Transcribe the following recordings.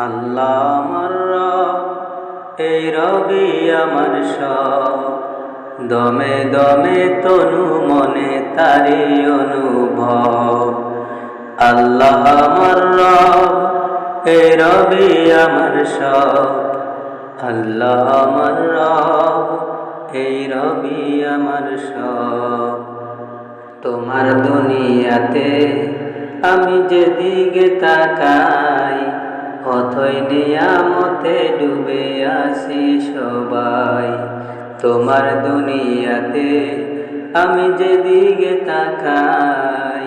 আল্লাহ আমার রব, এই রবি আমার সব। দমে দমে তনু মনে তারি অনুভব। আল্লাহ আমার রব, এই রবি আমার সব। আল্লাহ আমার রব, এই রবি আমার সব। তোমার দুনিয়াতে আমি যেদিকে তাকাই, অথই নিয়ামতে ডুবে আছি সবাই। তোমার দুনিয়াতে আমি যেদিকে তাকাই,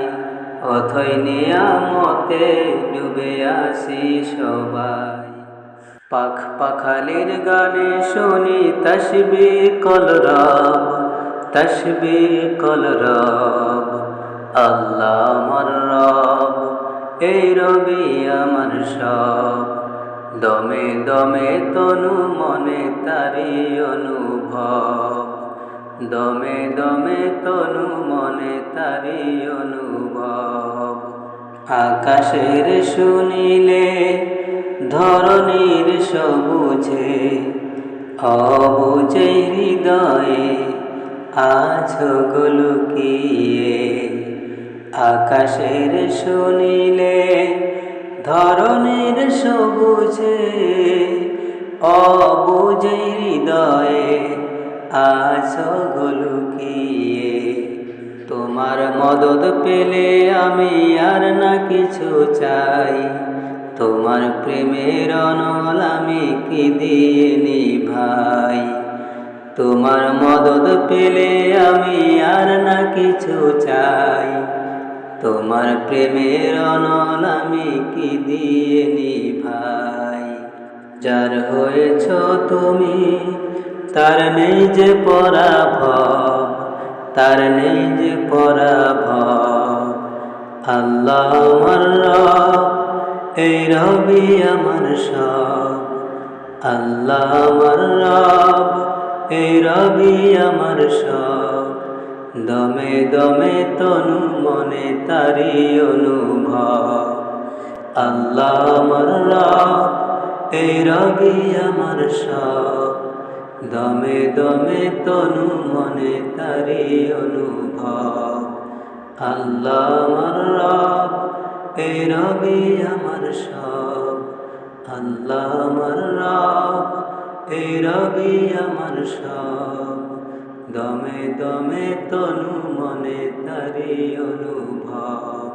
অথই নিয়ামতে ডুবে আছি সবাই। পাখ পাখালির গানে শুনি তাসবিহ কলরব, তাসবিহ কলরব। আল্লাহ আমার রব, এই রবি আমার সব। দমে দমে তনু মনে তারি অনুভব। দমে দমে তনু মনে তারি অনুভব। আকাশের শুনিলে ধরণীর সবুজে, অবুঝে হৃদয়ে আছো গো লুকিয়ে। আকাশের শুনিলে ধরণীর সবুজে, অবুঝে হৃদয়ে আছো গো লুকিয়ে। তোমার মদদ পেলে আমি আর না কিছু চাই, তোমার প্রেমের অনল আমি কি দিয়ে নিভাই। তোমার মদদ পেলে আমি আর না কিছু চাই, তোমার প্রেমের অনল আমি কি দিয়ে নিভাই। যার হয়েছ তুমি তার নেই যে পরাভব, তার নেই যে পরাভব। আল্লাহ আমার রব, এই রবি আমার সব। আল্লাহ আমার রব, এই রবি আমার সব। দমে দমে তনু মনে তারি অনুভব। আল্লাহ আমার রব, এই রবি আমার সব। দমে দমে তনু মনে তারি অনুভব। আল্লাহ আমার রব, এই রবি আমার সব। আল্লাহ আমার রব, এই রবি আমার সব। দমে দমে তনু মনে তারি অনুভব।